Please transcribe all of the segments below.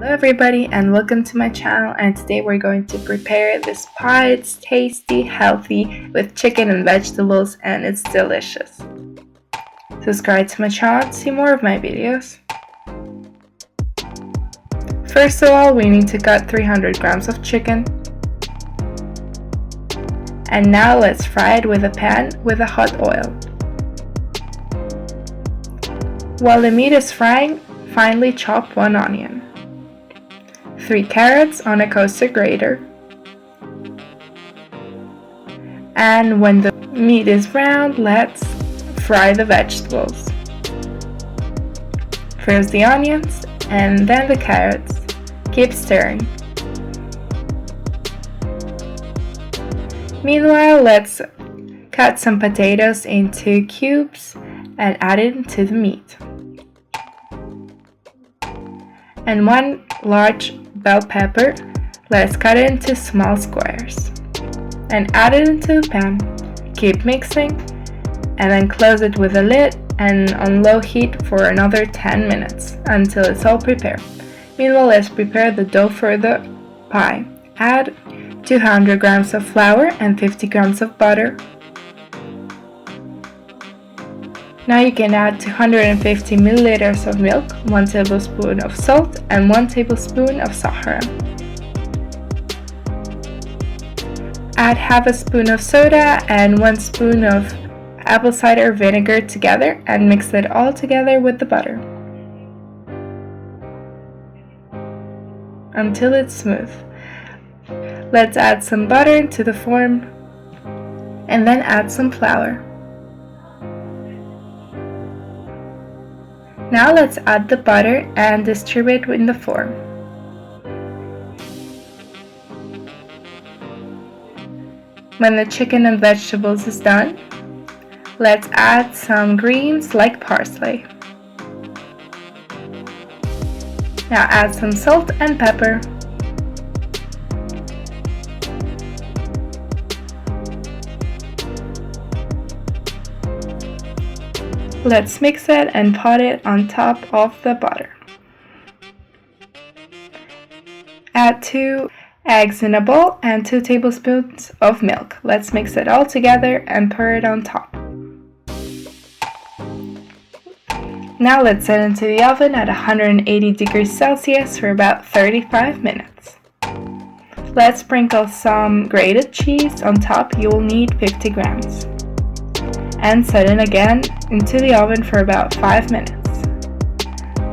Hello everybody and welcome to my channel, and today we're going to prepare this pie. It's tasty, healthy, with chicken and vegetables, and it's delicious. Subscribe to my channel to see more of my videos. First of all, we need to cut 300 grams of chicken. And now let's fry it with a pan with a hot oil. While the meat is frying, finely chop 1 onion. 3 carrots on a coaster grater. And when the meat is brown, let's fry the vegetables. First the onions and then the carrots. Keep stirring. Meanwhile, let's cut some potatoes into cubes and add it into the meat. And 1 large bell pepper, let's cut it into small squares and add it into the pan. Keep mixing and then close it with a lid and on low heat for another 10 minutes until it's all prepared. Meanwhile, let's prepare the dough for the pie. Add 200 grams of flour and 50 grams of butter. Now you can add 250 milliliters of milk, 1 tablespoon of salt, and 1 tablespoon of sahara. Add half a spoon of soda and 1 spoon of apple cider vinegar together and mix it all together with the butter until it's smooth. Let's add some butter into the form and then add some flour. Now let's add the butter and distribute in the form. When the chicken and vegetables is done, let's add some greens like parsley. Now add some salt and pepper. Let's mix it and put it on top of the butter. Add 2 eggs in a bowl and 2 tablespoons of milk. Let's mix it all together and pour it on top. Now let's set it into the oven at 180 degrees Celsius for about 35 minutes. Let's sprinkle some grated cheese on top. You will need 50 grams. And set it again into the oven for about 5 minutes.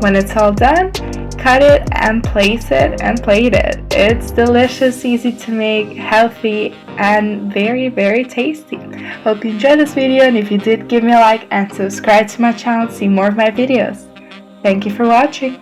When it's all done, cut it and place it and plate it. It's delicious, easy to make, healthy, and very, very tasty. Hope you enjoyed this video, and if you did, give me a like and subscribe to my channel to see more of my videos. Thank you for watching.